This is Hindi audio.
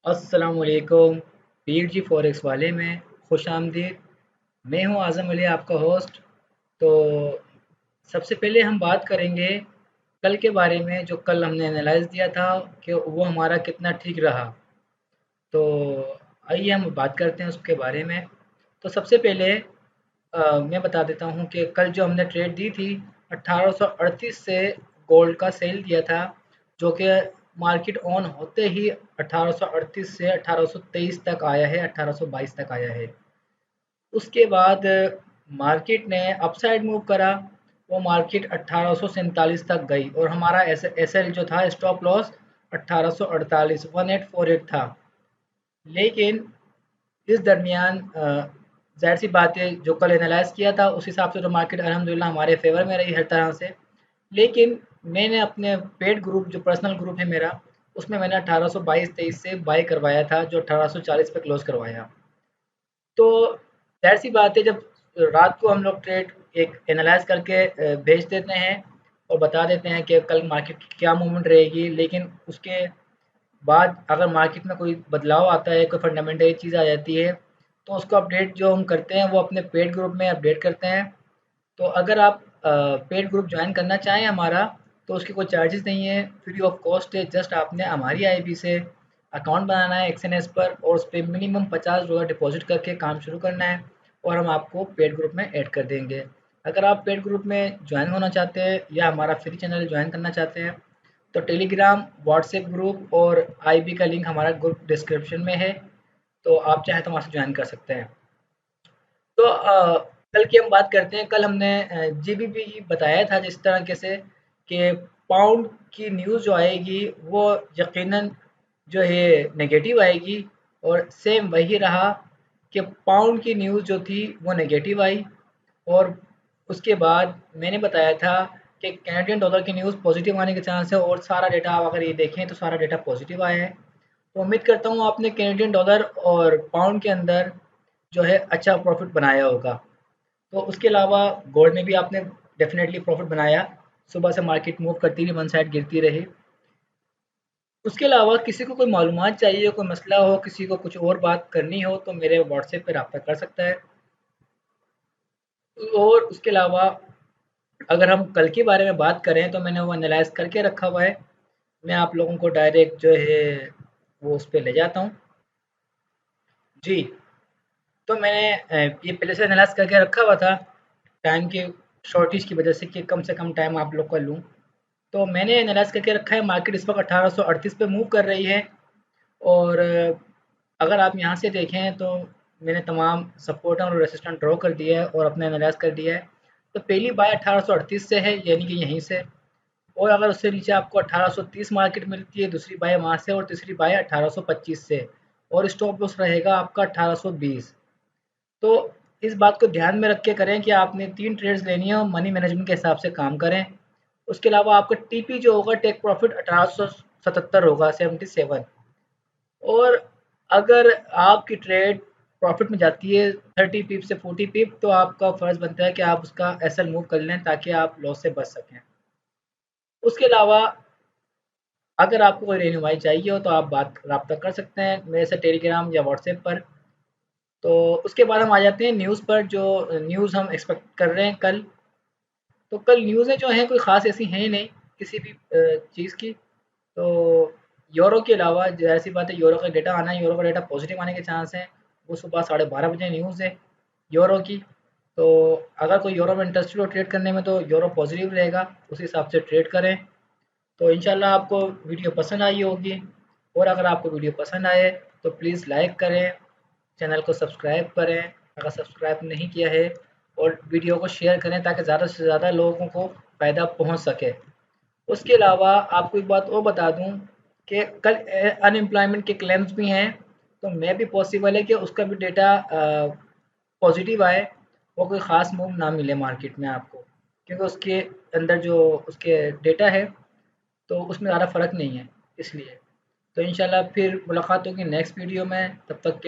अस्सलामुअलैकुम। पीर फॉरेक्स वाले में खुश आमदीद। मैं हूं आज़म अली, आपका होस्ट। तो सबसे पहले हम बात करेंगे कल के बारे में, जो कल हमने एनालाइज दिया था कि वो हमारा कितना ठीक रहा। तो आइए हम बात करते हैं उसके बारे में। तो सबसे पहले मैं बता देता हूं कि कल जो हमने ट्रेड दी थी 1838 से गोल्ड का सेल दिया था, जो कि मार्केट ऑन होते ही 1838 से 1823 तक आया है, 1822 तक आया है। उसके बाद मार्केट ने अपसाइड मूव करा। वो मार्केट 1847 तक गई और हमारा एस एल जो था, स्टॉप लॉस 1848 1848 था। लेकिन इस दरमियान ज़ाहिर सी बात है, जो कल एनालाइज़ किया था उस हिसाब से तो मार्केट अल्हम्दुलिल्लाह हमारे फेवर में रही हर तरह से। लेकिन मैंने अपने पेड ग्रुप, जो पर्सनल ग्रुप है मेरा, उसमें मैंने 1822-23 से बाय करवाया था, जो 1840 पे क्लोज़ करवाया। तो ज़ाहिर-सी बात है, जब रात को हम लोग ट्रेड एक एनालाइज़ करके भेज देते हैं और बता देते हैं कि कल मार्केट की क्या मूवमेंट रहेगी, लेकिन उसके बाद अगर मार्केट में कोई बदलाव आता है, कोई फंडामेंटल चीज़ आ जाती है, तो उसको अपडेट जो हम करते हैं वो अपने पेड ग्रुप में अपडेट करते हैं। तो अगर आप पेड ग्रुप ज्वाइन करना चाहें हमारा, तो उसके कोई चार्जेस नहीं है, फ्री ऑफ कॉस्ट है। जस्ट आपने हमारी आईबी से अकाउंट बनाना है एक्सएनएस पर और उस पे मिनिमम $50 डिपॉजिट करके काम शुरू करना है और हम आपको पेड ग्रुप में ऐड कर देंगे। अगर आप पेड ग्रुप में ज्वाइन होना चाहते हैं या हमारा फ्री चैनल ज्वाइन करना चाहते हैं, तो टेलीग्राम, व्हाट्सएप ग्रुप और आईबी का लिंक हमारा ग्रुप डिस्क्रिप्शन में है। तो आप चाहें तो वहाँ से ज्वाइन कर सकते हैं। तो कल की हम बात करते हैं। कल हमने जीबीपी बताया था जिस तरीके से कि पाउंड की न्यूज़ जो आएगी वो यकीनन जो है नेगेटिव आएगी, और सेम वही रहा कि पाउंड की न्यूज़ जो थी वो नेगेटिव आई। और उसके बाद मैंने बताया था कि कैनेडियन डॉलर की न्यूज़ पॉजिटिव आने के चांस है, और सारा डेटा आप अगर ये देखें तो सारा डेटा पॉजिटिव आया है। तो उम्मीद करता हूँ आपने कैनेडियन डॉलर और पाउंड के अंदर जो है अच्छा प्रॉफिट बनाया होगा। तो उसके अलावा गोल्ड में भी आपने डेफिनेटली प्रॉफिट बनाया। सुबह से मार्केट मूव करती रही, वन साइड गिरती रही। उसके अलावा किसी को कोई मालूमात चाहिए, कोई मसला हो, किसी को कुछ और बात करनी हो, तो मेरे व्हाट्सएप पे रब्ता कर सकता है। और उसके अलावा अगर हम कल के बारे में बात करें तो मैंने वो एनालाइज़ करके रखा हुआ है। मैं आप लोगों को डायरेक्ट जो है वो उस पे ले जाता हूँ। जी, तो मैंने ये पहले से एनालाइज़ करके रखा हुआ था, टाइम की शॉर्टेज की वजह से कम टाइम आप लोग का लूँ। तो मैंने एनालाइज़ करके रखा है, मार्केट इस वक्त 1838 पे मूव कर रही है। और अगर आप यहाँ से देखें तो मैंने तमाम सपोर्ट और रेसिस्टेंट ड्रॉ कर दिया है और अपना एनालाइज़ कर दिया है। तो पहली बाय 1838 से है, यानी कि यहीं से। और अगर उससे नीचे आपको 1830 मार्केट मिलती है, दूसरी बाय वहाँ से, और तीसरी बाय 1825 से। और स्टॉप लॉस रहेगा आपका 1820। तो इस बात को ध्यान में रख के करें कि आपने 3 ट्रेड्स लेनी है और मनी मैनेजमेंट के हिसाब से काम करें। उसके अलावा आपका टीपी जो होगा, टेक प्रॉफिट 1877 होगा, 77। और अगर आपकी ट्रेड प्रॉफिट में जाती है 30 पिप से 40 पिप, तो आपका फ़र्ज़ बनता है कि आप उसका एसएल मूव कर लें ताकि आप लॉस से बच सकें। उसके अलावा अगर आपको कोई रहनुमाई चाहिए हो तो आप रब्ता कर सकते हैं मेरे से टेलीग्राम या व्हाट्सएप पर। तो उसके बाद हम आ जाते हैं न्यूज़ पर, जो न्यूज़ हम एक्सपेक्ट कर रहे हैं कल। तो कल न्यूज़ें जो हैं कोई ख़ास ऐसी हैं नहीं किसी भी चीज़ की। तो यूरो के अलावा ज़ाहिर-सी बात है, यूरो का डेटा आना है, यूरो का डेटा पॉज़िटिव आने के चांस हैं। वो सुबह 12:30 बजे न्यूज़ है यूरो की। तो अगर कोई यूरो में इंटरेस्टेड हो ट्रेड करने में, तो यूरो पॉज़िटिव रहेगा, उस हिसाब से ट्रेड करें। तो इंशाल्लाह आपको वीडियो पसंद आई होगी। और अगर आपको वीडियो पसंद आए तो प्लीज़ लाइक करें, चैनल को सब्सक्राइब करें अगर सब्सक्राइब नहीं किया है, और वीडियो को शेयर करें ताकि ज़्यादा से ज़्यादा लोगों को फ़ायदा पहुंच सके। उसके अलावा आपको एक बात और बता दूं कि कल अनएम्प्लॉयमेंट के क्लेम्स भी हैं। तो मैं भी पॉसिबल है कि उसका भी डेटा पॉजिटिव आए और कोई ख़ास मूव ना मिले मार्केट में आपको, क्योंकि उसके अंदर जो उसके डेटा है तो उसमें ज़्यादा फ़र्क नहीं है इसलिए। तो इंशाल्लाह फिर मुलाकात होगी नेक्स्ट वीडियो में, तब तक के